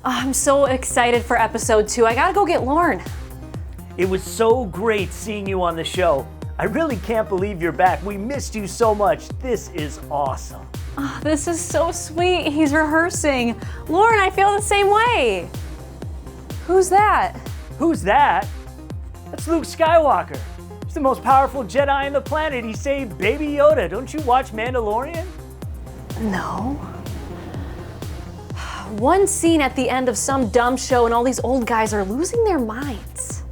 I'm so excited for episode 2. I gotta go get Lauren. It was so great seeing you on the show. I really can't believe you're back. We missed you so much. This is awesome. Oh, this is so sweet. He's rehearsing. Lauren, I feel the same way. Who's that? Who's that? That's Luke Skywalker. He's the most powerful Jedi on the planet. He saved Baby Yoda. Don't you watch Mandalorian? No. One scene at the end of some dumb show and all these old guys are losing their minds.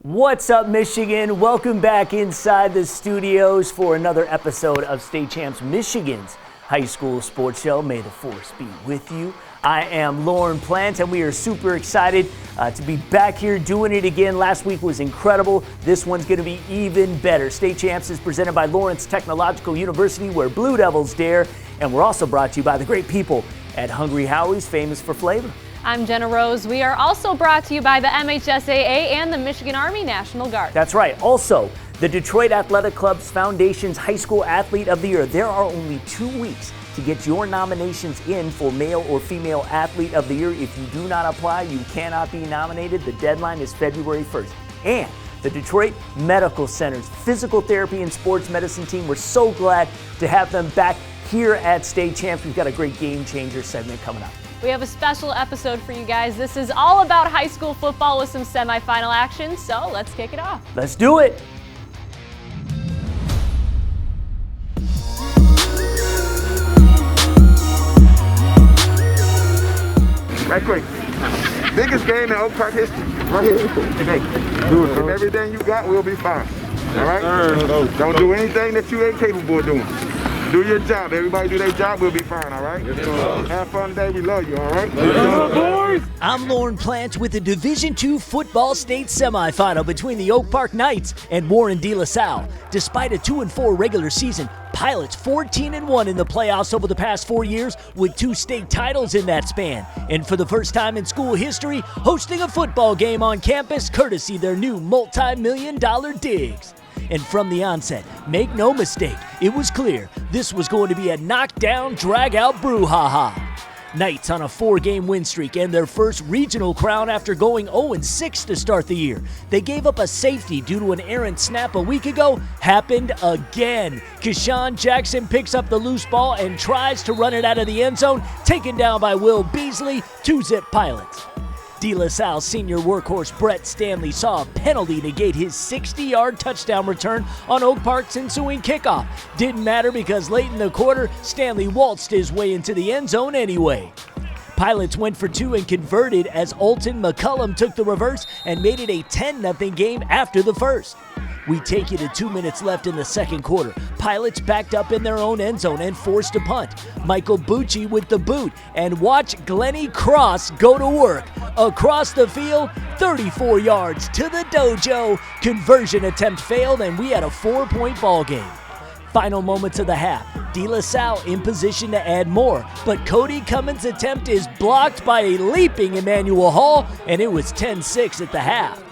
What's up, Michigan? Welcome back inside the studios for another episode of State Champs Michigan's high school sports show. May the force be with you. I am Lauren Plant, and we are super excited to be back here doing it again. Last week was incredible. This one's going to be even better. State Champs is presented by Lawrence Technological University, where Blue Devils dare, and we're also brought to you by the great people at Hungry Howie's, famous for flavor. I'm Jenna Rose. We are also brought to you by the MHSAA and the Michigan Army National Guard. That's right. Also, the Detroit Athletic Club's Foundation's High School Athlete of the Year. There are only 2 weeks to get your nominations in for Male or Female Athlete of the Year. If you do not apply, you cannot be nominated. The deadline is February 1st. And the Detroit Medical Center's Physical Therapy and Sports Medicine team, we're so glad to have them back here at State Champs. We've got a great game changer segment coming up. We have a special episode for you guys. This is all about high school football with some semifinal action, so let's kick it off. Let's do it. Right quick. Biggest game in Oak Park history. Right here. Today. If everything you got, we'll be fine. All right? Don't do anything that you ain't capable of doing. Do your job. Everybody do their job, we'll be fine, all right? Have fun today. We love you, all right? Boys! I'm Lauren Plant with the Division II Football State Semifinal between the Oak Park Knights and Warren De La Salle. Despite a 2-4 regular season, Pilots 14-1 in the playoffs over the past 4 years with 2 state titles in that span. And for the first time in school history, hosting a football game on campus courtesy their new multi-million-dollar digs. And from the onset, make no mistake, it was clear this was going to be a knockdown, drag-out brouhaha. Knights on a 4-game win streak and their first regional crown after going 0-6 to start the year. They gave up a safety due to an errant snap a week ago. Happened again. Keshawn Jackson picks up the loose ball and tries to run it out of the end zone, taken down by Will Beasley, 2-zip Pilots. De La Salle senior workhorse Brett Stanley saw a penalty negate his 60-yard touchdown return on Oak Park's ensuing kickoff. Didn't matter because late in the quarter, Stanley waltzed his way into the end zone anyway. Pilots went for 2 and converted as Alton McCullum took the reverse and made it a 10-0 game after the first. We take you to 2 minutes left in the second quarter. Pilots backed up in their own end zone and forced a punt. Michael Bucci with the boot, and watch Glennie Cross go to work. Across the field, 34 yards to the dojo. Conversion attempt failed, and we had a 4-point ball game. Final moments of the half, De La Salle in position to add more, but Cody Cummins' attempt is blocked by a leaping Emmanuel Hall, and it was 10-6 at the half.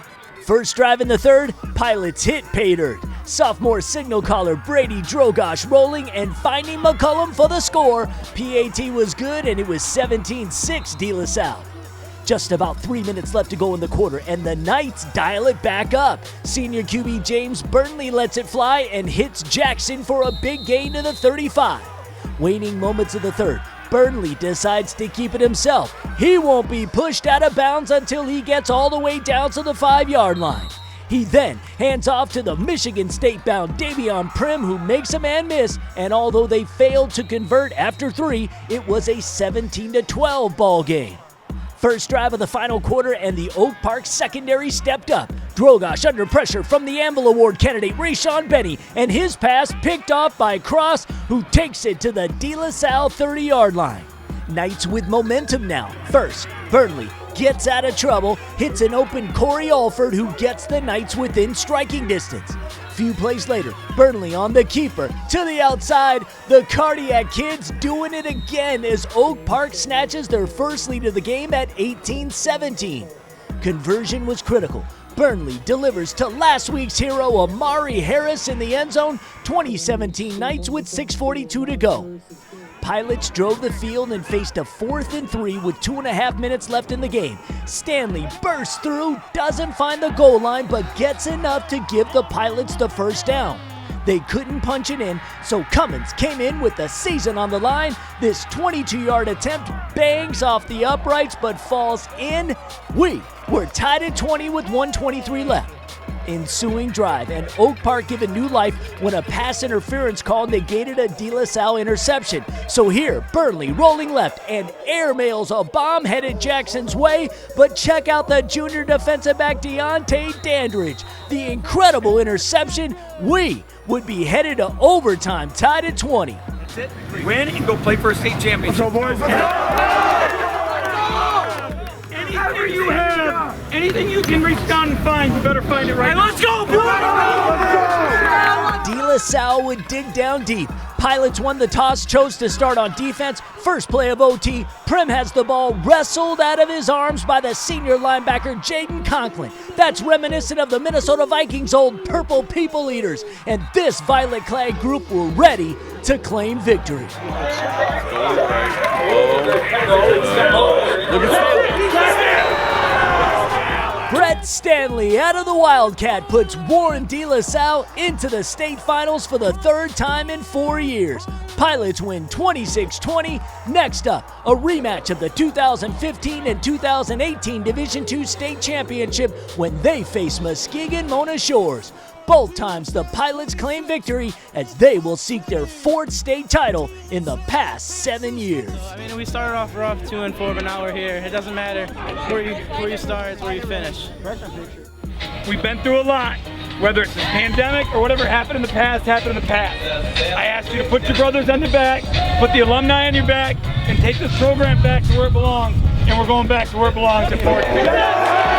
First drive in the third, Pilots hit pay dirt. Sophomore signal caller Brady Drogosh rolling and finding McCullum for the score. PAT was good, and it was 17-6 De La Salle. Just about 3 minutes left to go in the quarter, and the Knights dial it back up. Senior QB James Burnley lets it fly and hits Jackson for a big gain to the 35. Waning moments of the third, Burnley decides to keep it himself. He won't be pushed out of bounds until he gets all the way down to the 5-yard line. He then hands off to the Michigan State-bound Davion Prim, who makes a man miss, and although they failed to convert after 3, it was a 17-12 ball game. First drive of the final quarter, and the Oak Park secondary stepped up. Drogosh under pressure from the Amble Award candidate Rayshon Benny, and his pass picked off by Cross, who takes it to the De La Salle 30-yard line. Knights with momentum now. First, Burnley gets out of trouble, hits an open Corey Alford who gets the Knights within striking distance. Few plays later, Burnley on the keeper, to the outside, the Cardiac Kids doing it again as Oak Park snatches their first lead of the game at 18-17. Conversion was critical. Burnley delivers to last week's hero Amari Harris in the end zone, 2017 Knights with 6:42 to go. Pilots drove the field and faced a 4th and 3 with 2.5 minutes left in the game. Stanley bursts through, doesn't find the goal line, but gets enough to give the Pilots the first down. They couldn't punch it in, so Cummins came in with the season on the line. This 22-yard attempt bangs off the uprights but falls in. We were tied at 20 with 1:23 left. Ensuing drive, and Oak Park given new life when a pass interference call negated a De La Salle interception. So here, Burnley rolling left and airmails a bomb headed Jackson's way, but check out the junior defensive back Deontay Dandridge. The incredible interception. We would be headed to overtime, tied at 20. That's it. Win and go play for a state championship. So boys, Anything you have, anything you can reach down and find, you better find it right now. Let's go, boys! De La Salle would dig down deep. Pilots won the toss, chose to start on defense. First play of OT, Prim has the ball wrestled out of his arms by the senior linebacker Jaden Conklin. That's reminiscent of the Minnesota Vikings' old Purple People Eaters. And this violet-clad group were ready to claim victory. Brett Stanley out of the Wildcat puts Warren De La Salle into the state finals for the 3rd time in 4 years. Pilots win 26-20. Next up, a rematch of the 2015 and 2018 Division II state championship when they face Muskegon Mona Shores. Both times the Pilots claim victory as they will seek their 4th state title in the past 7 years. I mean, we started off rough 2-4, but now we're here. It doesn't matter where you start, it's where you finish. We've been through a lot, whether it's this pandemic or whatever happened in the past, I ask you to put your brothers on your back, put the alumni on your back, and take this program back to where it belongs. And we're going back to where it belongs at 4th.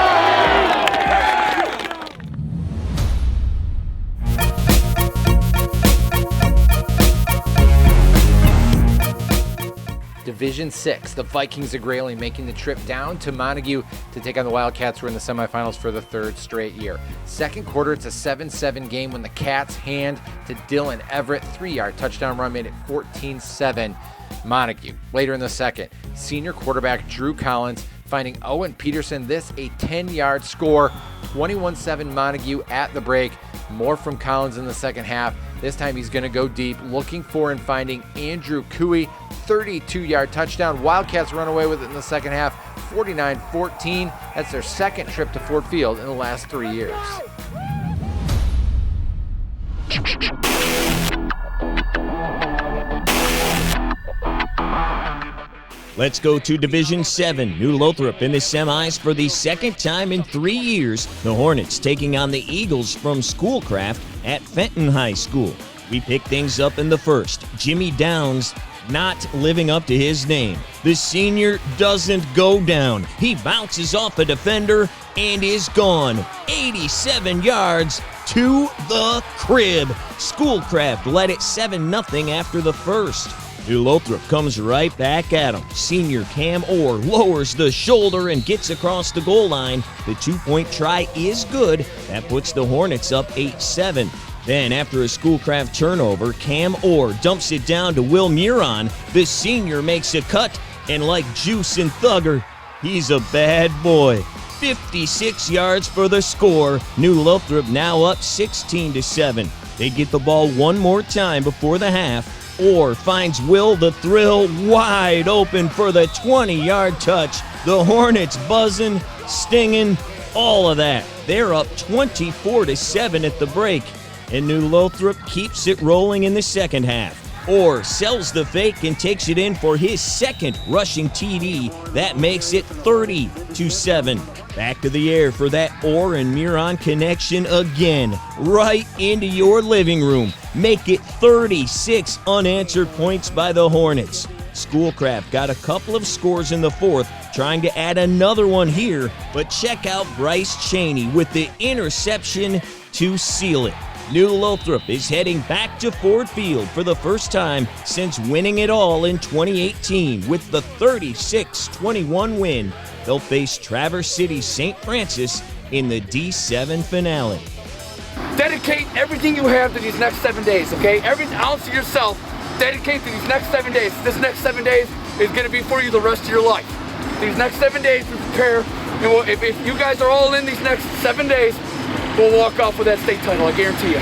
Division 6, the Vikings of Grayling making the trip down to Montague to take on the Wildcats, who are in the semifinals for the 3rd straight year. Second quarter, it's a 7-7 game when the Cats hand to Dylan Everett, 3-yard touchdown run made it 14-7 Montague. Later in the second, senior quarterback Drew Collins finding Owen Peterson, this a 10-yard score, 21-7 Montague at the break. More from Collins in the second half. This time he's going to go deep, looking for and finding Andrew Cooey, 32-yard touchdown. Wildcats run away with it in the second half, 49-14. That's their second trip to Ford Field in the last 3 years. Let's go to Division 7. New Lothrop in the semis for the 2nd time in 3 years. The Hornets taking on the Eagles from Schoolcraft at Fenton High School. We pick things up in the first. Jimmy Downs not living up to his name. The senior doesn't go down. He bounces off a defender and is gone. 87 yards to the crib. Schoolcraft led it 7-0 after the first. New Lothrop comes right back at him. Senior Cam Orr lowers the shoulder and gets across the goal line. The 2-point try is good. That puts the Hornets up 8-7. Then, after a Schoolcraft turnover, Cam Orr dumps it down to Will Muron. The senior makes a cut, and like Juice and Thugger, he's a bad boy. 56 yards for the score. New Lothrop now up 16-7. They get the ball one more time before the half. Orr finds Will the Thrill wide open for the 20-yard touch. The Hornets buzzing, stinging, all of that. They're up 24-7 at the break. And New Lothrop keeps it rolling in the second half. Orr sells the fake and takes it in for his second rushing TD. That makes it 30-7. Back to the air for that Orr and Muron connection again. Right into your living room. Make it 36 unanswered points by the Hornets. Schoolcraft got a couple of scores in the fourth, trying to add another one here, but check out Bryce Cheney with the interception to seal it. New Lothrop is heading back to Ford Field for the first time since winning it all in 2018 with the 36-21 win. They'll face Traverse City St. Francis in the D7 finale. Dedicate everything you have to these next 7 days, okay? Every ounce of yourself, dedicate to these next 7 days. This next 7 days is going to be for you the rest of your life. These next 7 days, we prepare, and if you guys are all in these next 7 days, we'll walk off with that state title, I guarantee you.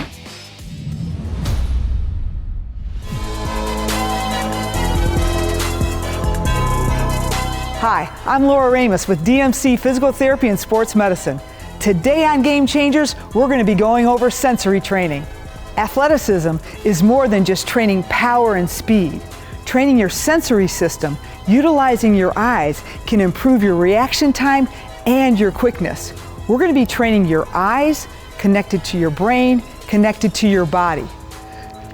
Hi, I'm Laura Ramus with DMC Physical Therapy and Sports Medicine. Today on Game Changers, we're going to be going over sensory training. Athleticism is more than just training power and speed. Training your sensory system, utilizing your eyes, can improve your reaction time and your quickness. We're going to be training your eyes, connected to your brain, connected to your body.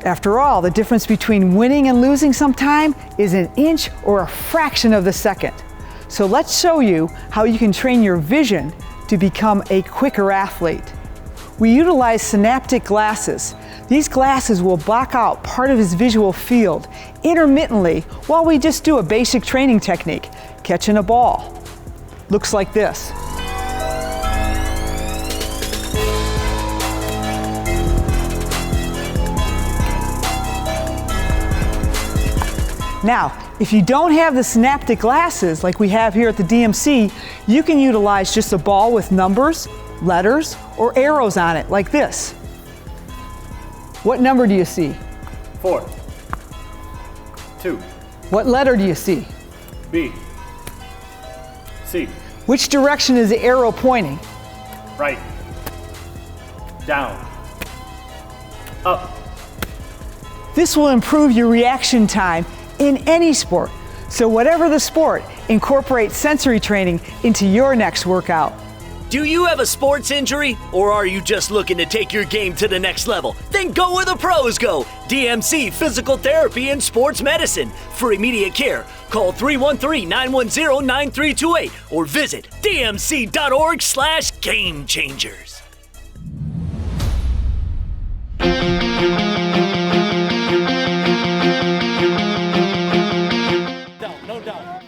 After all, the difference between winning and losing some time is an inch or a fraction of the second. So let's show you how you can train your vision to become a quicker athlete. We utilize synaptic glasses. These glasses will block out part of his visual field intermittently while we just do a basic training technique, catching a ball. Looks like this. Now, if you don't have the synaptic glasses like we have here at the DMC, you can utilize just a ball with numbers, letters, or arrows on it like this. What number do you see? 4. 2. What letter do you see? B. C. Which direction is the arrow pointing? Right. Down. Up. This will improve your reaction time in any sport. So whatever the sport, incorporate sensory training into your next workout. Do you have a sports injury, or are you just looking to take your game to the next level? Then go where the pros go. DMC Physical Therapy and Sports Medicine. For immediate care, call 313-910-9328 or visit dmc.org/gamechangers.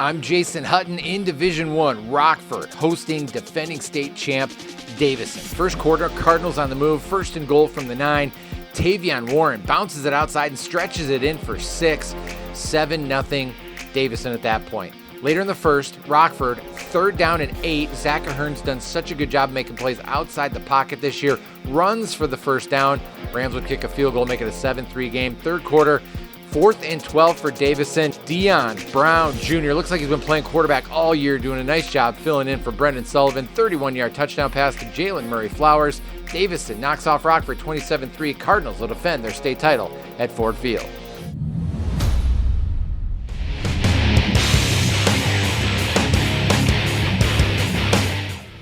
I'm Jason Hutton in Division I. Rockford hosting defending state champ Davison. First quarter, Cardinals on the move, first and goal from the 9. Tavion Warren bounces it outside and stretches it in for 6. 7-0 Davison at that point. Later in the first, Rockford, third down and 8. Zach Ahern's done such a good job making plays outside the pocket this year. Runs for the first down. Rams would kick a field goal, make it a 7-3 game. Third quarter, 4th and 12 for Davison. Dion Brown Jr. looks like he's been playing quarterback all year, doing a nice job filling in for Brendan Sullivan. 31-yard touchdown pass to Jalen Murray Flowers. Davison knocks off Rockford 27-3. Cardinals will defend their state title at Ford Field.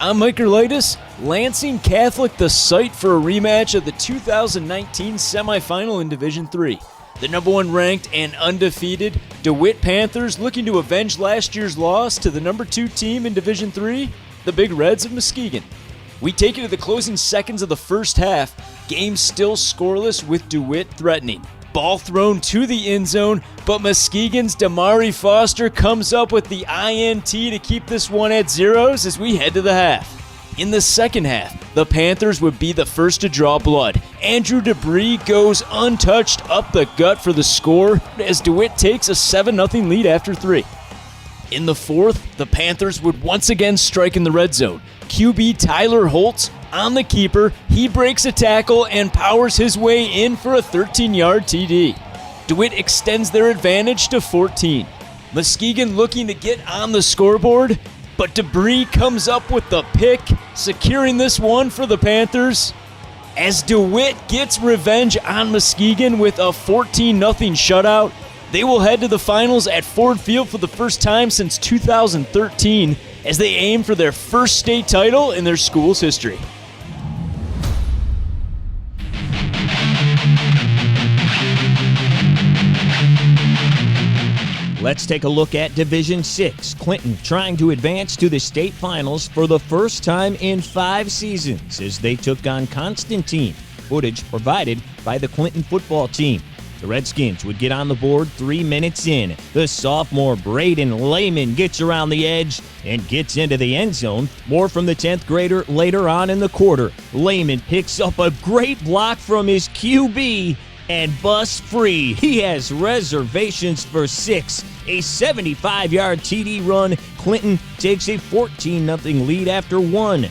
I'm Mike Erlitis. Lansing Catholic the site for a rematch of the 2019 semifinal in Division III. The number 1 ranked and undefeated DeWitt Panthers looking to avenge last year's loss to the number 2 team in Division III, the Big Reds of Muskegon. We take it to the closing seconds of the first half. Game still scoreless with DeWitt threatening. Ball thrown to the end zone, but Muskegon's Damari Foster comes up with the INT to keep this one at zeros as we head to the half. In the second half, the Panthers would be the first to draw blood. Andrew Debris goes untouched up the gut for the score as DeWitt takes a 7-0 lead after 3. In the fourth, the Panthers would once again strike in the red zone. QB Tyler Holtz on the keeper, he breaks a tackle and powers his way in for a 13-yard TD. DeWitt extends their advantage to 14. Muskegon looking to get on the scoreboard, but Debris comes up with the pick, securing this one for the Panthers. As DeWitt gets revenge on Muskegon with a 14-0 shutout, they will head to the finals at Ford Field for the first time since 2013 as they aim for their first state title in their school's history. Let's take a look at Division 6. Clinton trying to advance to the state finals for the first time in 5 seasons as they took on Constantine. Footage provided by the Clinton football team. The Redskins would get on the board 3 minutes in. The sophomore Braden Lehman gets around the edge and gets into the end zone. More from the 10th grader later on in the quarter. Lehman picks up a great block from his QB and busts free. He has reservations for 6. A 75-yard TD run. Clinton takes a 14-0 lead after 1.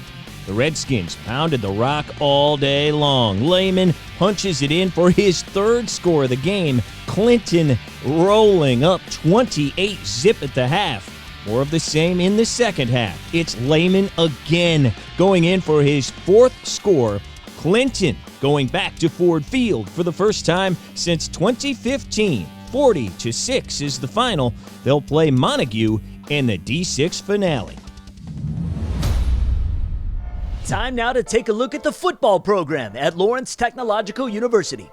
The Redskins pounded the rock all day long. Lehman punches it in for his 3rd score of the game. Clinton rolling up 28-0 at the half. More of the same in the second half. It's Lehman again going in for his 4th score. Clinton going back to Ford Field for the first time since 2015. 40-6 is the final. They'll play Montague in the D6 finale. Time now to take a look at the football program at Lawrence Technological University.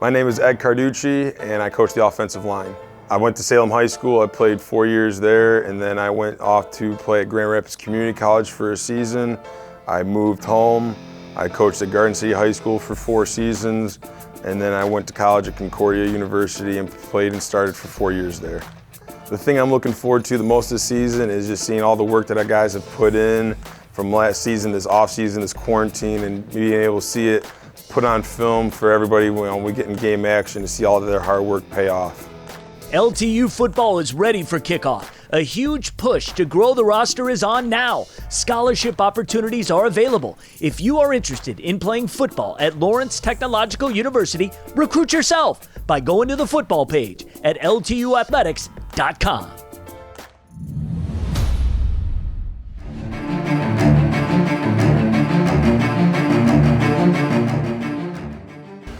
My name is Ed Carducci, and I coach the offensive line. I went to Salem High School. I played 4 years there, and then I went off to play at Grand Rapids Community College for a season. I moved home. I coached at Garden City High School for 4 seasons, and then I went to college at Concordia University and played and started for 4 years there. The thing I'm looking forward to the most this season is just seeing all the work that our guys have put in from last season, this off season, this quarantine, and being able to see it put on film for everybody when we get in game action to see all of their hard work pay off. LTU football is ready for kickoff. A huge push to grow the roster is on now. Scholarship opportunities are available. If you are interested in playing football at Lawrence Technological University, recruit yourself by going to the football page at ltuathletics.com.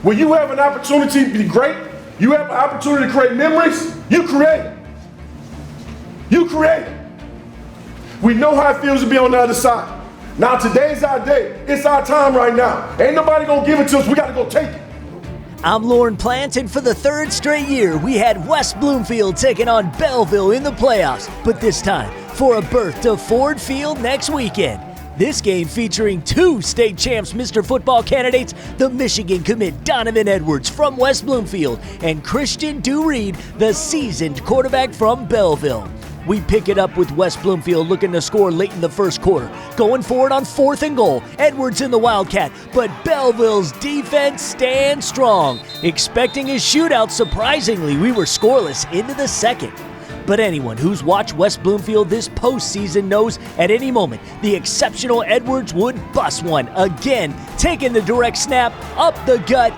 When you have an opportunity to be great, you have an opportunity to create memories, you create it. You create it. We know how it feels to be on the other side. Now today's our day. It's our time right now. Ain't nobody gonna give it to us. We gotta go take it. I'm Lauren Plant, and for the 3rd straight year, we had West Bloomfield taking on Belleville in the playoffs, but this time for a berth to Ford Field next weekend. This game featuring 2 state champs Mr. Football candidates, the Michigan commit Donovan Edwards from West Bloomfield and Christian Reed, the seasoned quarterback from Belleville. We pick it up with West Bloomfield looking to score late in the first quarter. Going for it on 4th and goal. Edwards in the Wildcat, but Belleville's defense stands strong. Expecting a shootout, surprisingly, we were scoreless into the second. But anyone who's watched West Bloomfield this postseason knows at any moment the exceptional Edwards would bust one. Again, taking the direct snap, up the gut,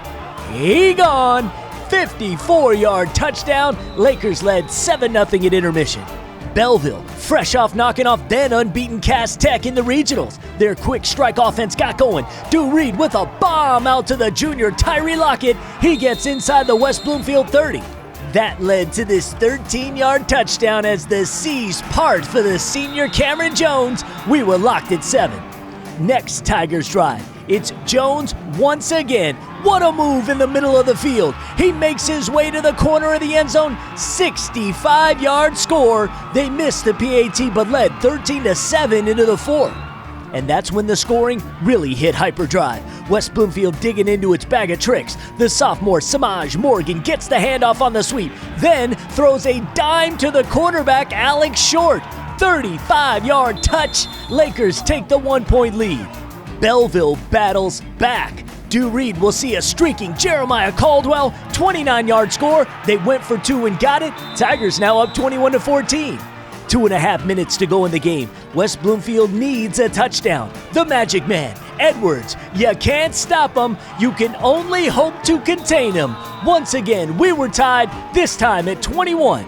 he gone. 54-yard touchdown. Lakers led 7-0 at intermission. Belleville, fresh off knocking off then unbeaten Cass Tech in the regionals. Their quick strike offense got going. Reed with a bomb out to the junior Tyree Lockett. He gets inside the West Bloomfield 30. That led to this 13-yard touchdown as the seas part for the senior Cameron Jones. We were locked at 7. Next Tigers drive. It's Jones once again. What a move in the middle of the field. He makes his way to the corner of the end zone. 65-yard score. They missed the PAT but led 13-7 into the 4th. And that's when the scoring really hit hyperdrive. West Bloomfield digging into its bag of tricks. The sophomore Samaj Morgan gets the handoff on the sweep, then throws a dime to the quarterback Alex Short. 35-yard touch. Lakers take the 1-point lead. Belleville battles back. Reed will see a streaking Jeremiah Caldwell. 29-yard score. They went for 2 and got it. Tigers now up 21-14. 2.5 minutes to go in the game. West Bloomfield needs a touchdown. The Magic Man, Edwards. You can't stop him. You can only hope to contain him. Once again, we were tied, this time at 21.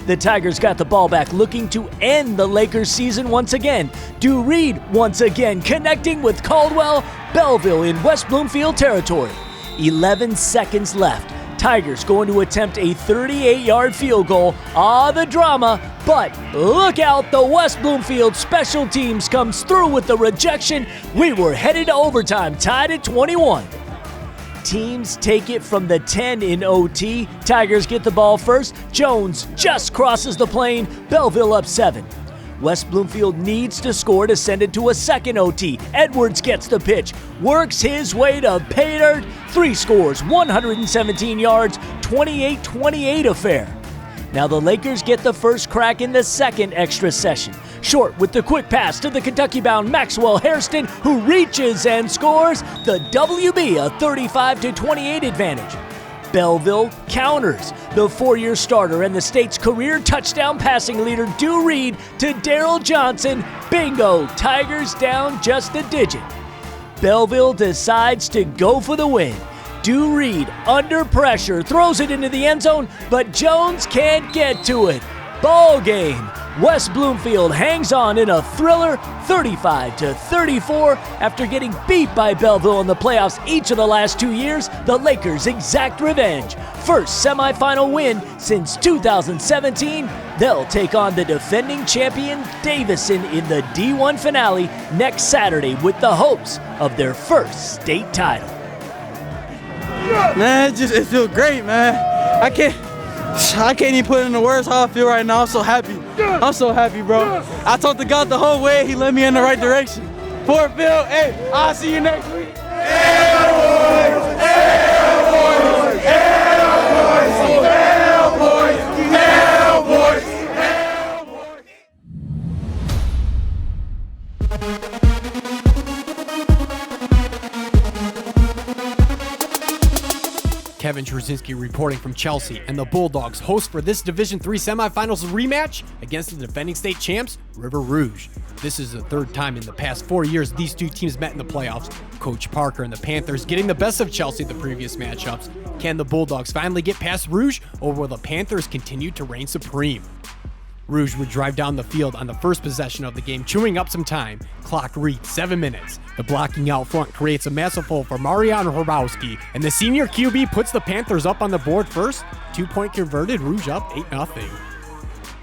The Tigers got the ball back, looking to end the Lakers season once again. Reed once again connecting with Caldwell. Belleville in West Bloomfield territory. 11 seconds left. Tigers going to attempt a 38-yard field goal. The drama, but look out, the West Bloomfield special teams comes through with the rejection. We were headed to overtime, tied at 21. teams take it from the 10 in OT. Tigers get the ball first. Jones just crosses the plane. Belleville up 7. West Bloomfield needs to score to send it to a second OT. Edwards gets the pitch, works his way to pay dirt. 3 scores, 117 yards, 28-28 affair. Now the Lakers get the first crack in the second extra session. Short with the quick pass to the Kentucky-bound Maxwell Hairston, who reaches and scores. The WB a 35-28 advantage. Belleville counters. The 4-year starter and the state's career touchdown passing leader Dew Reed to Daryl Johnson. Bingo! Tigers down just a digit. Belleville decides to go for the win. Dew Reed, under pressure, throws it into the end zone, but Jones can't get to it. Ball game. West Bloomfield hangs on in a thriller, 35-34. After getting beat by Belleville in the playoffs each of the last 2 years, the Lakers exact revenge. First semifinal win since 2017. They'll take on the defending champion Davison in the D1 finale next Saturday with the hopes of their first state title. Man, it feels great, man. I can't even put it into words how I feel right now. I'm so happy. I'm so happy, bro. I talked to God the whole way. He led me in the right direction. Fort Field, hey, I'll see you next week. Kevin Trzynski reporting from Chelsea, and the Bulldogs host for this Division III semifinals rematch against the defending state champs, River Rouge. This is the 3rd time in the past 4 years these two teams met in the playoffs. Coach Parker and the Panthers getting the best of Chelsea the previous matchups. Can the Bulldogs finally get past Rouge, or will the Panthers continue to reign supreme? Rouge would drive down the field on the first possession of the game, chewing up some time. Clock reads 7 minutes. The blocking out front creates a massive hole for Marian Hrabowski, and the senior QB puts the Panthers up on the board first. 2-point converted, Rouge up 8-0.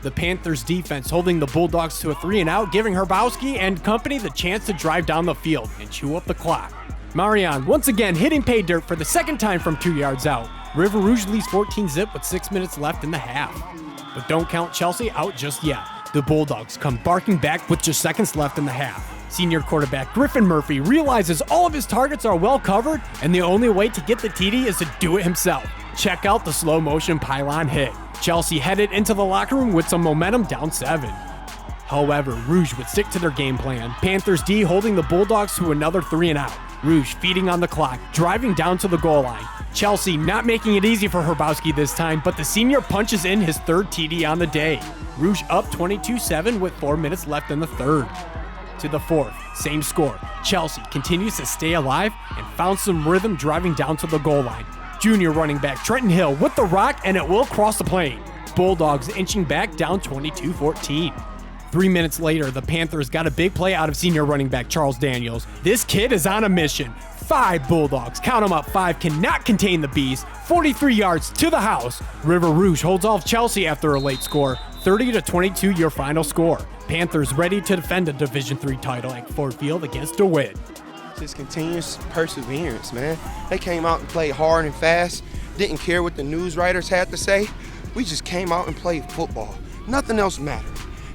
The Panthers defense holding the Bulldogs to a 3-and-out, giving Hrabowski and company the chance to drive down the field and chew up the clock. Marian once again hitting pay dirt for the second time from 2 yards out. River Rouge leads 14-zip with 6 minutes left in the half. But don't count Chelsea out just yet. The Bulldogs come barking back with just seconds left in the half. Senior quarterback Griffin Murphy realizes all of his targets are well covered, and the only way to get the TD is to do it himself. Check out the slow motion pylon hit. Chelsea headed into the locker room with some momentum, down 7. However, Rouge would stick to their game plan. Panthers D holding the Bulldogs to another 3-and-out. Rouge feeding on the clock, driving down to the goal line. Chelsea not making it easy for Hrabowski this time, but the senior punches in his 3rd TD on the day. Rouge up 22-7 with 4 minutes left in the 3rd. To the 4th, same score. Chelsea continues to stay alive and found some rhythm driving down to the goal line. Junior running back Trenton Hill with the rock, and it will cross the plane. Bulldogs inching back down 22-14. 3 minutes later, the Panthers got a big play out of senior running back Charles Daniels. This kid is on a mission. 5 Bulldogs, count them up, 5 cannot contain the bees. 43 yards to the house. River Rouge holds off Chelsea after a late score. 30-22 your final score. Panthers ready to defend a Division III title at Ford Field against DeWitt. Just continuous perseverance, man. They came out and played hard and fast. Didn't care what the news writers had to say. We just came out and played football. Nothing else mattered.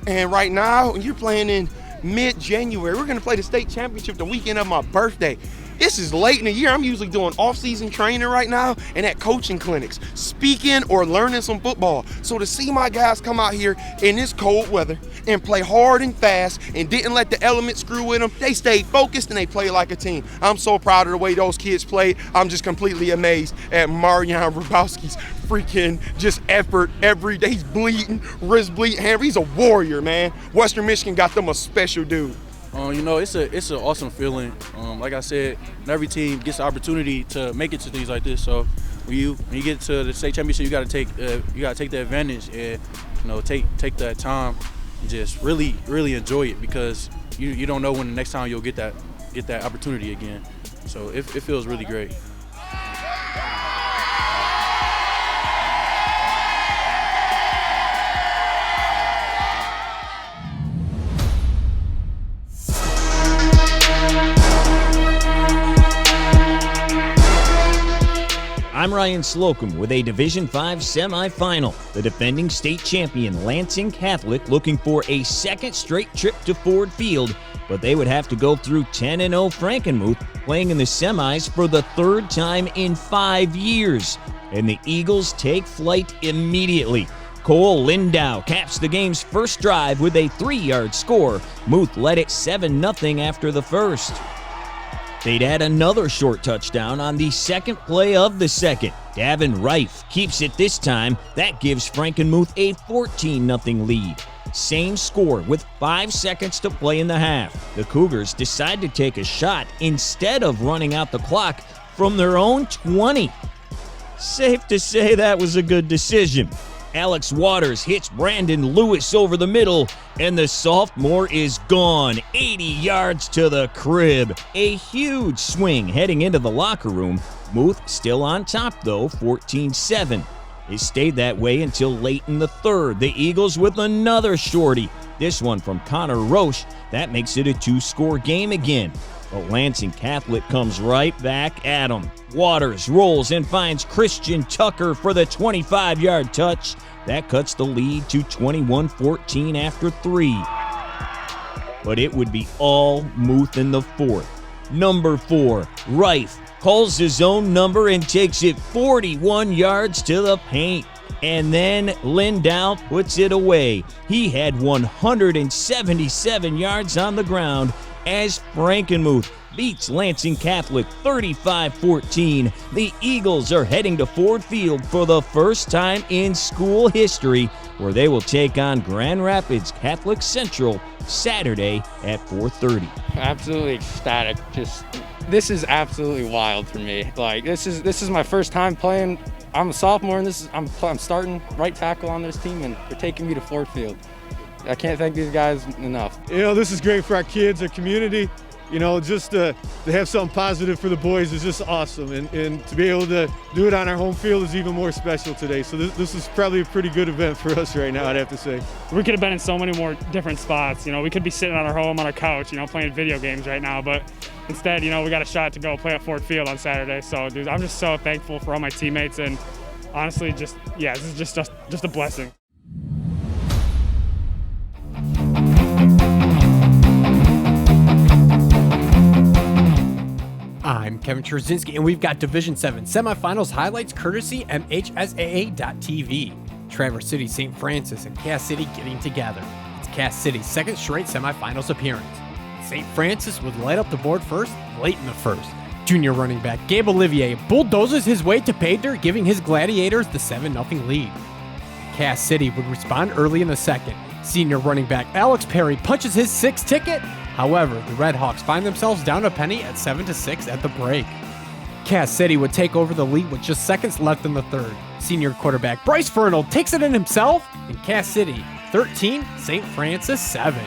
And right now, you're playing in mid-January. We're going to play the state championship the weekend of my birthday. This is late in the year. I'm usually doing off-season training right now and at coaching clinics, speaking or learning some football. So to see my guys come out here in this cold weather and play hard and fast and didn't let the elements screw with them, they stayed focused and they played like a team. I'm so proud of the way those kids played. I'm just completely amazed at Marian Hrabowski's freaking just effort every day. He's bleeding, wrist bleeding, hammer. He's a warrior, man. Western Michigan got them a special dude. You know, it's an awesome feeling. Like I said, every team gets the opportunity to make it to things like this. So when you get to the state championship, you got to take the advantage and take that time and just really enjoy it, because you don't know when the next time you'll get that opportunity again. So it feels really great. I'm Ryan Slocum with a Division V semifinal. The defending state champion Lansing Catholic looking for a second straight trip to Ford Field, but they would have to go through 10-0 Frankenmuth, playing in the semis for the third time in 5 years. And the Eagles take flight immediately. Cole Lindau caps the game's first drive with a 3-yard score. Muth led it 7-0 after the first. They'd add another short touchdown on the second play of the second. Davin Reif keeps it this time. That gives Frankenmuth a 14-0 lead. Same score with 5 seconds to play in the half. The Cougars decide to take a shot instead of running out the clock from their own 20. Safe to say that was a good decision. Alex Waters hits Brandon Lewis over the middle, and the sophomore is gone 80 yards to the crib. A huge swing heading into the locker room. Muth still on top, though, 14-7. It stayed that way until late in the third. The Eagles with another shorty. This one from Connor Roche. That makes it a 2-score game again. But Lansing Catholic comes right back at him. Waters rolls and finds Christian Tucker for the 25-yard touch. That cuts the lead to 21-14 after 3. But it would be all Muth in the fourth. Number 4, Reif calls his own number and takes it 41 yards to the paint. And then Lindau puts it away. He had 177 yards on the ground as Frankenmuth beats Lansing Catholic 35-14. The Eagles are heading to Ford Field for the first time in school history, where they will take on Grand Rapids Catholic Central Saturday at 4:30. Absolutely ecstatic. This is absolutely wild for me. Like this is my first time playing. I'm a sophomore, and I'm starting right tackle on this team, and they're taking me to Ford Field. I can't thank these guys enough. This is great for our kids, our community. Just to have something positive for the boys is just awesome. And to be able to do it on our home field is even more special today. So this is probably a pretty good event for us right now, I'd have to say. We could have been in so many more different spots. We could be sitting on our home on our couch, playing video games right now. But instead, we got a shot to go play at Ford Field on Saturday. So, dude, I'm just so thankful for all my teammates. And honestly, this is just a blessing. I'm Kevin Trzynski, and we've got Division 7 semifinals highlights courtesy MHSAA.TV. Traverse City, St. Francis, and Cass City getting together. It's Cass City's second straight semifinals appearance. St. Francis would light up the board first, late in the first. Junior running back Gabe Olivier bulldozes his way to pay dirt, giving his Gladiators the 7-0 lead. Cass City would respond early in the second. Senior running back Alex Perry punches his 6th ticket. However, the Redhawks find themselves down a penny at 7-6 at the break. Cass City would take over the lead with just seconds left in the third. Senior quarterback Bryce Fernald takes it in himself, and Cass City 13, St. Francis 7.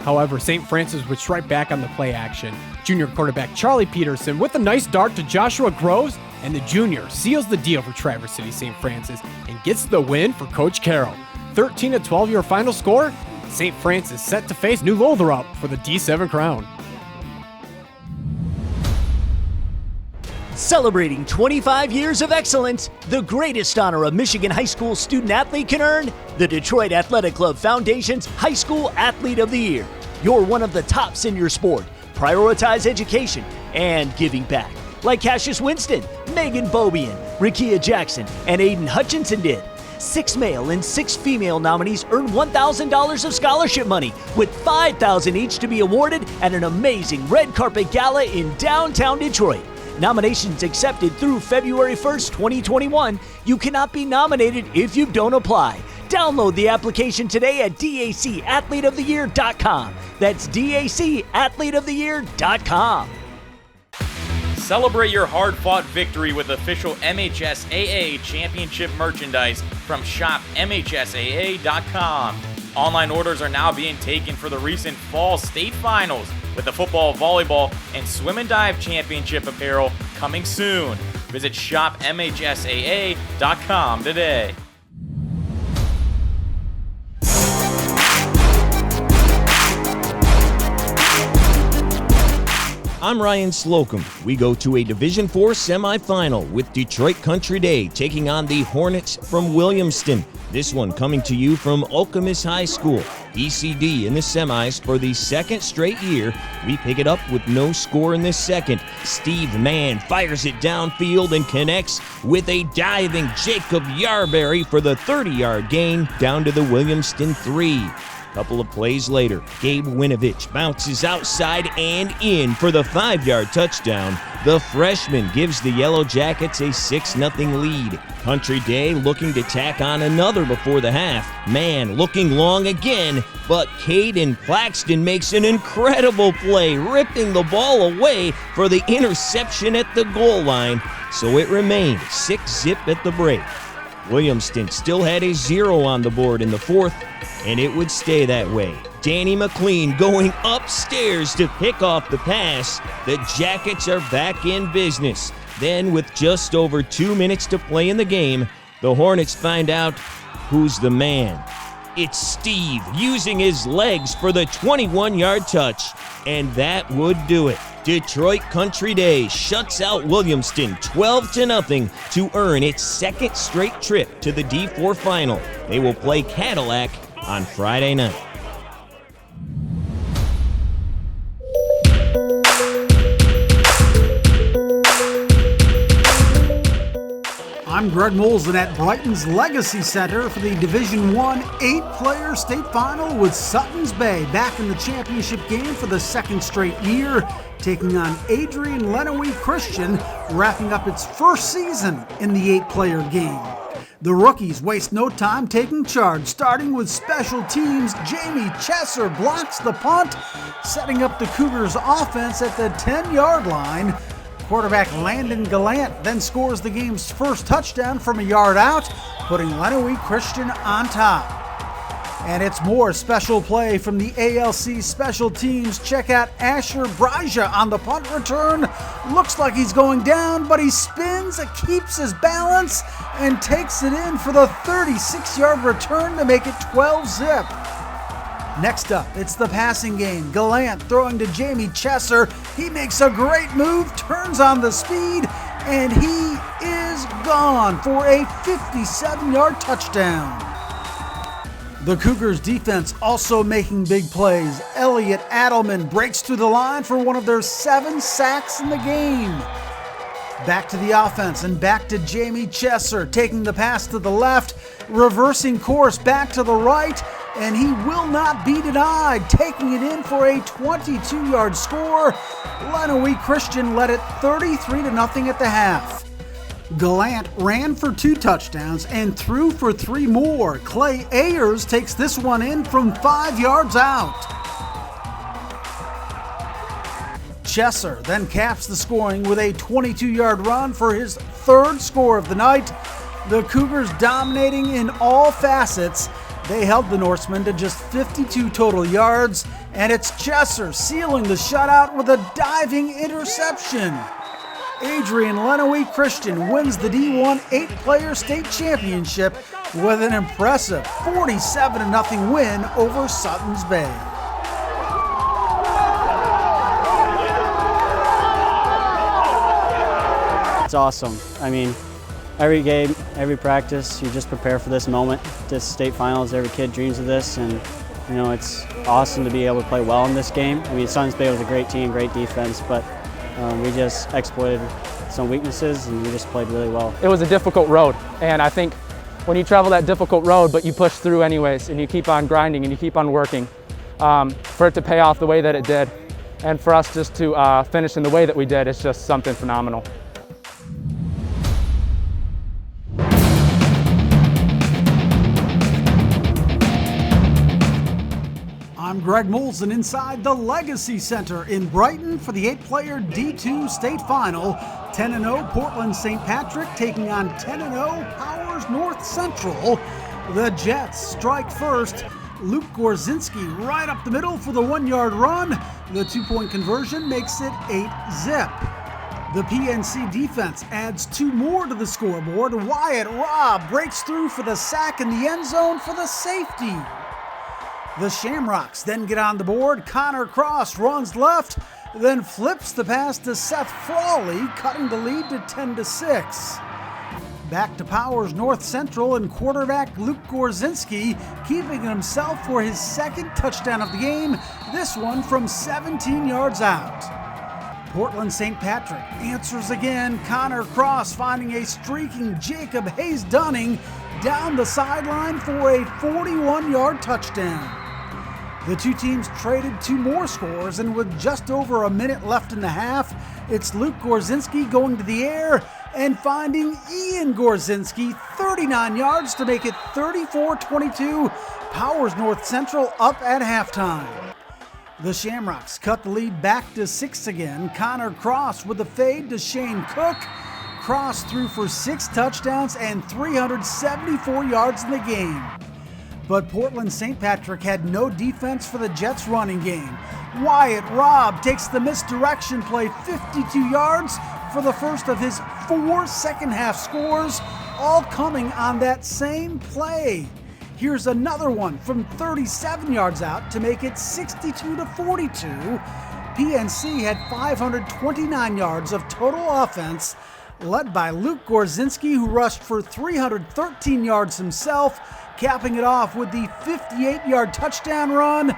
However, St. Francis would strike back on the play action. Junior quarterback Charlie Peterson with a nice dart to Joshua Groves, and the junior seals the deal for Traverse City St. Francis and gets the win for Coach Carroll. 13-12 your final score. St. Francis set to face New Lothrop for the D7 crown. Celebrating 25 years of excellence, the greatest honor a Michigan high school student athlete can earn, the Detroit Athletic Club Foundation's High School Athlete of the Year. You're one of the tops in your sport. Prioritize education and giving back, like Cassius Winston, Megan Bobian, Rakia Jackson, and Aiden Hutchinson did. 6 male and 6 female nominees earn $1,000 of scholarship money, with $5,000 each to be awarded at an amazing red carpet gala in downtown Detroit. Nominations accepted through February 1st, 2021. You cannot be nominated if you don't apply. Download the application today at dacathleteoftheyear.com. That's dacathleteoftheyear.com. Celebrate your hard-fought victory with official MHSAA championship merchandise from shopmhsaa.com. Online orders are now being taken for the recent fall state finals, with the football, volleyball, and swim and dive championship apparel coming soon. Visit shopmhsaa.com today. I'm Ryan Slocum. We go to a Division IV semifinal with Detroit Country Day taking on the Hornets from Williamston. This one coming to you from Okemos High School. ECD in the semis for the second straight year. We pick it up with no score in this second. Steve Mann fires it downfield and connects with a diving Jacob Yarberry for the 30-yard gain down to the Williamston 3. Couple of plays later, Gabe Winovich bounces outside and in for the 5-yard touchdown. The freshman gives the Yellow Jackets a 6-0 lead. Country Day looking to tack on another before the half. Man looking long again, but Caden Claxton makes an incredible play, ripping the ball away for the interception at the goal line. So it remained 6-0 at the break. Williamston still had a 0 on the board in the fourth, and it would stay that way. Danny McLean going upstairs to pick off the pass. The Jackets are back in business. Then, with just over 2 minutes to play in the game, the Hornets find out who's the man. It's Steve using his legs for the 21-yard touch, and that would do it. Detroit Country Day shuts out Williamston 12-0 to earn its second straight trip to the D4 final. They will play Cadillac on Friday night. I'm Greg Molson at Brighton's Legacy Center for the Division I 8-player state final with Sutton's Bay back in the championship game for the second straight year, taking on Adrian Lenawee Christian, wrapping up its first season in the 8-player game. The rookies waste no time taking charge, starting with special teams. Jamie Chesser blocks the punt, setting up the Cougars' offense at the 10-yard line. Quarterback Landon Gallant then scores the game's first touchdown from a yard out, putting Lenawee Christian on top. And it's more special play from the ALC special teams. Check out Asher Braja on the punt return. Looks like he's going down, but he spins, keeps his balance, and takes it in for the 36-yard return to make it 12-0. Next up, it's the passing game. Gallant throwing to Jamie Chesser. He makes a great move, turns on the speed, and he is gone for a 57-yard touchdown. The Cougars defense also making big plays. Elliot Adelman breaks through the line for one of their 7 sacks in the game. Back to the offense and back to Jamie Chesser, taking the pass to the left, reversing course back to the right, and he will not be denied, taking it in for a 22-yard score. Lenawee Christian led it 33-0 at the half. Gallant ran for 2 touchdowns and threw for 3 more. Clay Ayers takes this one in from 5 yards out. Chesser then caps the scoring with a 22-yard run for his 3rd score of the night. The Cougars dominating in all facets. They held the Norsemen to just 52 total yards, and it's Chesser sealing the shutout with a diving interception. Adrian Lenawee Christian wins the D1 8-player state championship with an impressive 47-0 win over Sutton's Bay. It's awesome. I mean, every game, every practice, you just prepare for this moment. This state finals, every kid dreams of this, and you know, it's awesome to be able to play well in this game. I mean, Sutton's Bay was a great team, great defense, but we just exploited some weaknesses and we just played really well. It was a difficult road, and I think when you travel that difficult road but you push through anyways and you keep on grinding and you keep on working, for it to pay off the way that it did and for us just to finish in the way that we did, it's just something phenomenal. I'm Greg Molson inside the Legacy Center in Brighton for the 8-player D2 state final. 10-0 Portland St. Patrick taking on 10-0 Powers North Central. The Jets strike first. Luke Gorzinski right up the middle for the 1-yard run. The 2-point conversion makes it 8-0. The PNC defense adds 2 more to the scoreboard. Wyatt Robb breaks through for the sack in the end zone for the safety. The Shamrocks then get on the board. Connor Cross runs left. then flips the pass to Seth Frawley, cutting the lead to 10-6. Back to Powers North Central and quarterback Luke Gorzinski keeping himself for his second touchdown of the game, this one from 17 yards out. Portland St. Patrick answers again, Connor Cross finding a streaking Jacob Hayes-Dunning down the sideline for a 41-yard touchdown. The two teams traded two more scores, and with just over a minute left in the half, it's Luke Gorzinski going to the air and finding Ian Gorzinski 39 yards to make it 34-22, Powers North Central up at halftime. The Shamrocks cut the lead back to 6 again. Connor Cross with a fade to Shane Cook. Cross threw for 6 touchdowns and 374 yards in the game. But Portland St. Patrick had no defense for the Jets running game. Wyatt Robb takes the misdirection play 52 yards for the first of his 4 second-half scores, all coming on that same play. Here's another one from 37 yards out to make it 62-42. PNC had 529 yards of total offense, led by Luke Gorzinski, who rushed for 313 yards himself, capping it off with the 58-yard touchdown run.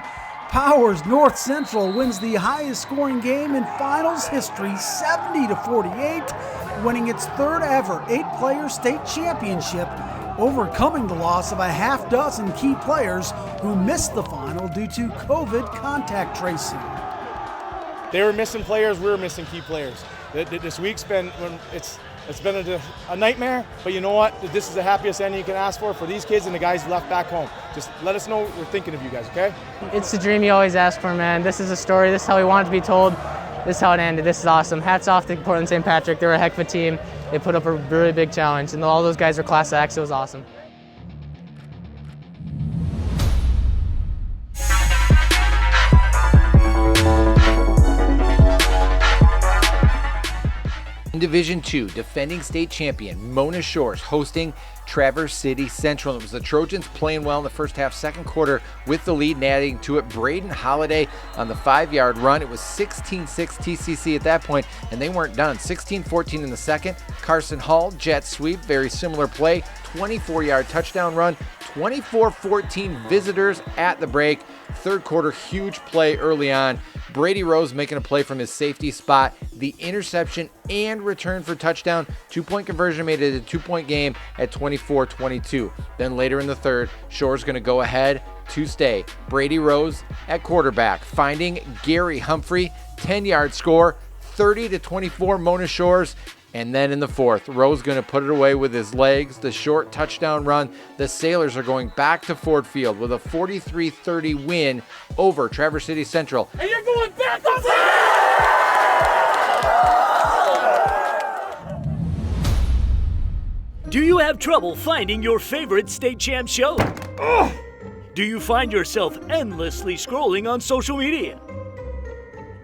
Powers North Central wins the highest scoring game in finals history, 70-48, winning its third ever 8-player state championship, overcoming the loss of a half dozen key players who missed the final due to COVID contact tracing. They were missing players, we were missing key players. This week's been, it's been a nightmare, but you know what? This is the happiest ending you can ask for these kids and the guys left back home. Just let us know we're thinking of you guys, okay? It's the dream you always ask for, man. This is a story. This is how we want it to be told. This is how it ended. This is awesome. Hats off to Portland St. Patrick. They're a heck of a team. They put up a really big challenge, and all those guys are class acts. It was awesome. In Division II, defending state champion Mona Shores hosting Traverse City Central. It was the Trojans playing well in the first half, second quarter with the lead and adding to it. Braden Holiday on the 5-yard run. It was 16-6 TCC at that point, and they weren't done. 16-14 in the second. Carson Hall, jet sweep, very similar play. 24-yard touchdown run. 24-14 visitors at the break. Third quarter, huge play early on. Brady Rose making a play from his safety spot. The interception and return for touchdown. 2-point conversion made it a 2-point game at 24-22. Then later in the third, Shore's going to go ahead to stay. Brady Rose at quarterback, finding Gary Humphrey. 10-yard score, 30-24 Mona Shores. And then in the fourth, Rose going to put it away with his legs, the short touchdown run. The Sailors are going back to Ford Field with a 43-30 win over Traverse City Central. And you're going back on Do you have trouble finding your favorite State Champs show? Do you find yourself endlessly scrolling on social media?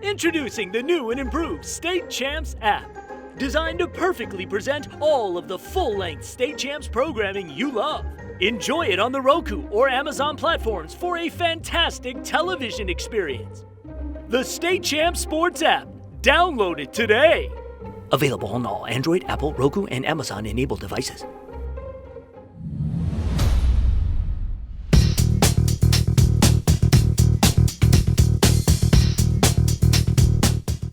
Introducing the new and improved State Champs app, designed to perfectly present all of the full-length State Champs programming you love. Enjoy it on the Roku or Amazon platforms for a fantastic television experience. The State Champs Sports app. Download it today. Available on all Android, Apple, Roku, and Amazon-enabled devices.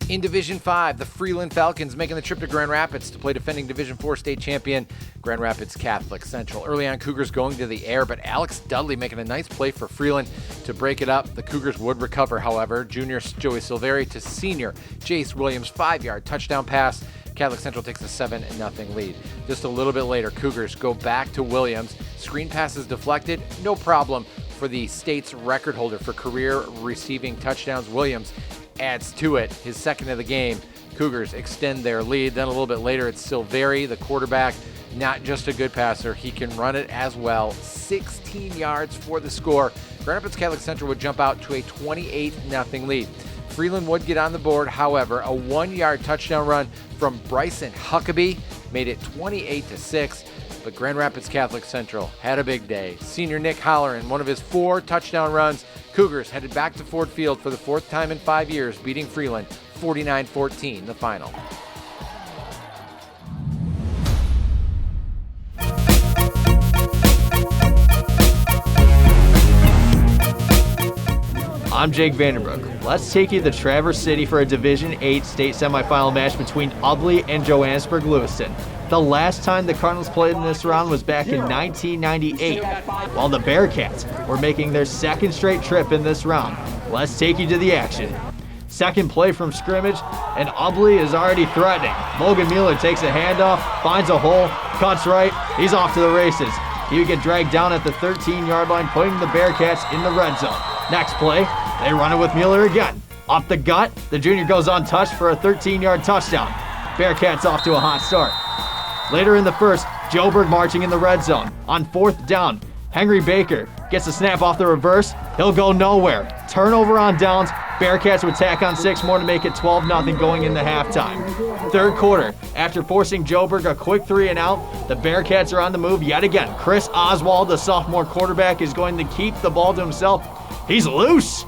In Division 5, the Freeland Falcons making the trip to Grand Rapids to play defending Division 4 state champion Grand Rapids Catholic Central. Early on, Cougars going to the air, but Alex Dudley making a nice play for Freeland to break it up. The Cougars would recover, however. Junior Joey Silveri to senior Jace Williams, 5-yard touchdown pass. Catholic Central takes a 7-0 lead. Just a little bit later, Cougars go back to Williams. Screen pass is deflected, no problem for the state's record holder for career receiving touchdowns. Williams adds to it, his second of the game. Cougars extend their lead. Then a little bit later, it's Silveri, the quarterback, not just a good passer, he can run it as well. 16 yards for the score. Grand Rapids Catholic Central would jump out to a 28-0 lead. Freeland would get on the board, however, a 1-yard touchdown run from Bryson Huckabee made it 28-6. But Grand Rapids Catholic Central had a big day. Senior Nick Holleran, one of his 4 touchdown runs. Cougars headed back to Ford Field for the 4th time in 5 years, beating Freeland 49-14, the final. I'm Jake Vanderbrook. Let's take you to Traverse City for a Division 8 state semifinal match between Ubly and Johannesburg-Lewiston. The last time the Cardinals played in this round was back in 1998, while the Bearcats were making their second straight trip in this round. Let's take you to the action. Second play from scrimmage, and Ubly is already threatening. Logan Mueller takes a handoff, finds a hole, cuts right, he's off to the races. He would get dragged down at the 13-yard line, putting the Bearcats in the red zone. Next play, they run it with Mueller again. Off the gut, the junior goes untouched for a 13-yard touchdown. Bearcats off to a hot start. Later in the first, Joburg marching in the red zone. On fourth down, Henry Baker gets a snap off the reverse. He'll go nowhere. Turnover on downs. Bearcats would tack on 6 more to make it 12-0 going into halftime. Third quarter, after forcing Joburg a quick 3 and out, the Bearcats are on the move yet again. Chris Oswald, the sophomore quarterback, is going to keep the ball to himself. He's loose.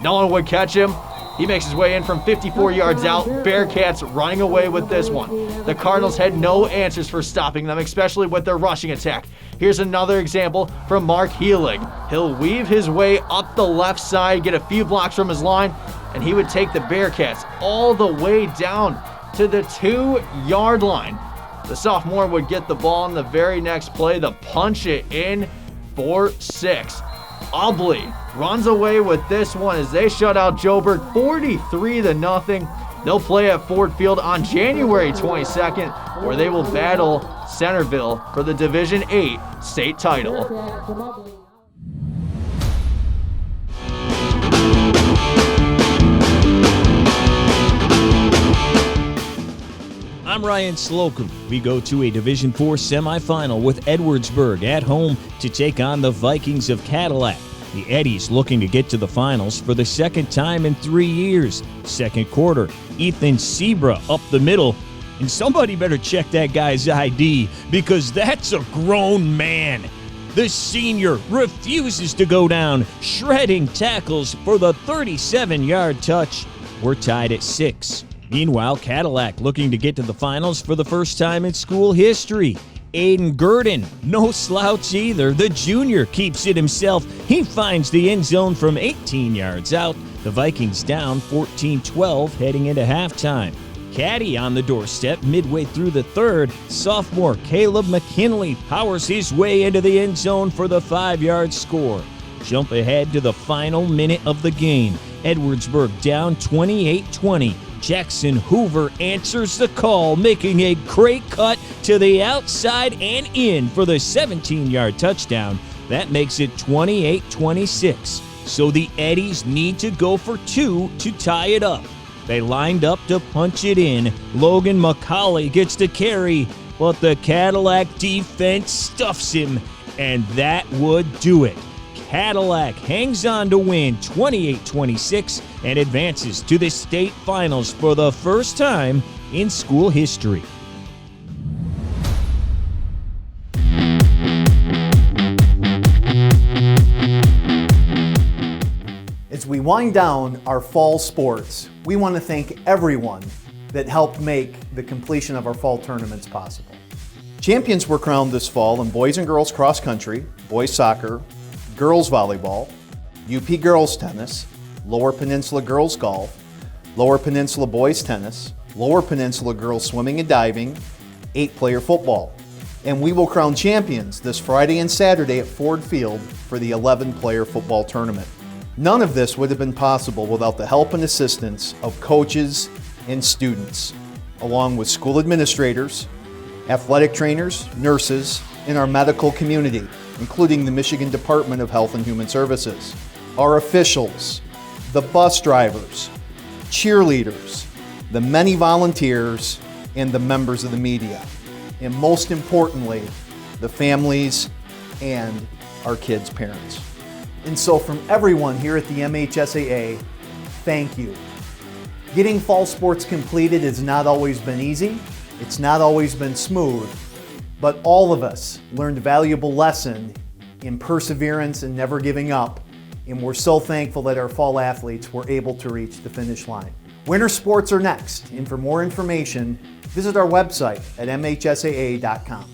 No one would catch him. He makes his way in from 54 yards out. Bearcats running away with this one. The Cardinals had no answers for stopping them, especially with their rushing attack. Here's another example from Mark Heelig. He'll weave his way up the left side, get a few blocks from his line, and he would take the Bearcats all the way down to the 2-yard line. The sophomore would get the ball in the very next play to punch it in for 6. Ubly runs away with this one as they shut out Joburg 43-0. They'll play at Ford Field on January 22nd, where they will battle Centerville for the Division 8 state title. I'm Ryan Slocum. We go to a Division 4 semifinal with Edwardsburg at home to take on the Vikings of Cadillac. The Eddies looking to get to the finals for the second time in 3 years. Second quarter, Ethan Sebra up the middle. And somebody better check that guy's ID because that's a grown man. The senior refuses to go down, shredding tackles for the 37-yard touch. We're tied at 6. Meanwhile, Cadillac looking to get to the finals for the first time in school history. Aiden Gurdon, no slouch either. The junior keeps it himself. He finds the end zone from 18 yards out. The Vikings down 14-12 heading into halftime. Caddy on the doorstep midway through the third. Sophomore Caleb McKinley powers his way into the end zone for the 5-yard score. Jump ahead to the final minute of the game. Edwardsburg down 28-20. Jackson Hoover answers the call, making a great cut to the outside and in for the 17-yard touchdown. That makes it 28-26. So the Eddies need to go for 2 to tie it up. They lined up to punch it in. Logan McCauley gets the carry, but the Cadillac defense stuffs him, and that would do it. Cadillac hangs on to win 28-26 and advances to the state finals for the first time in school history. As we wind down our fall sports, we want to thank everyone that helped make the completion of our fall tournaments possible. Champions were crowned this fall in boys and girls cross country, boys soccer, girls volleyball, UP girls tennis, Lower Peninsula girls golf, Lower Peninsula boys tennis, Lower Peninsula girls swimming and diving, 8-player football. And we will crown champions this Friday and Saturday at Ford Field for the 11-player football tournament. None of this would have been possible without the help and assistance of coaches and students, along with school administrators, athletic trainers, nurses, and our medical community, including the Michigan Department of Health and Human Services, our officials, the bus drivers, cheerleaders, the many volunteers, and the members of the media, and most importantly, the families and our kids' parents. And so from everyone here at the MHSAA, thank you. Getting fall sports completed has not always been easy, it's not always been smooth, but all of us learned a valuable lesson in perseverance and never giving up, and we're so thankful that our fall athletes were able to reach the finish line. Winter sports are next, and for more information, visit our website at MHSAA.com.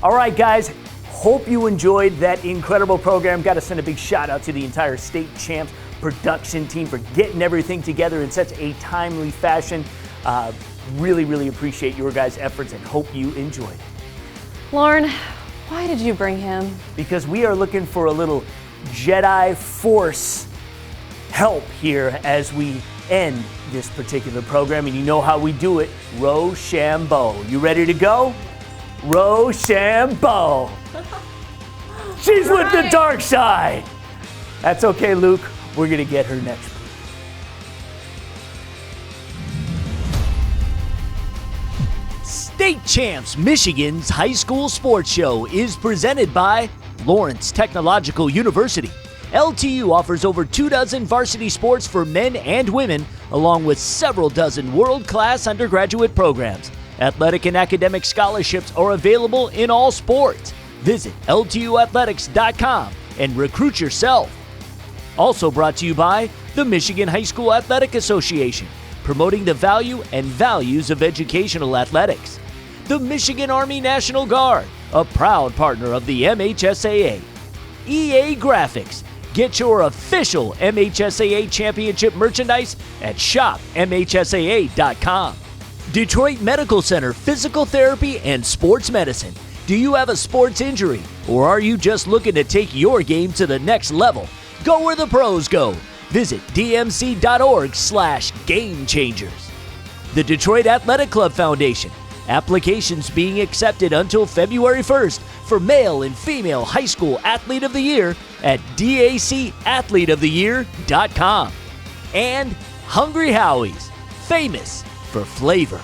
All right, guys, hope you enjoyed that incredible program. Got to send a big shout out to the entire State Champs production team for getting everything together in such a timely fashion. Really appreciate your guys' efforts and hope you enjoyed it. Lauren, why did you bring him? Because we are looking for a little Jedi Force help here as we end this particular program, and you know how we do it. Rochambeau. You ready to go? Rochambeau. She's with the dark side. That's okay, Luke. We're going to get her next. State Champs Michigan's High School Sports Show is presented by Lawrence Technological University. LTU offers over 24 varsity sports for men and women, along with several dozen world-class undergraduate programs. Athletic and academic scholarships are available in all sports. Visit LTUathletics.com and recruit yourself. Also brought to you by the Michigan High School Athletic Association, promoting the value and values of educational athletics. The Michigan Army National Guard, a proud partner of the MHSAA. EA Graphics. Get your official MHSAA Championship merchandise at shopmhsaa.com. Detroit Medical Center Physical Therapy and Sports Medicine. Do you have a sports injury, or are you just looking to take your game to the next level? Go where the pros go. Visit dmc.org/gamechangers. The Detroit Athletic Club Foundation. Applications being accepted until February 1st for male and female high school athlete of the year at dacathleteoftheyear.com. And Hungry Howie's, famous for flavor.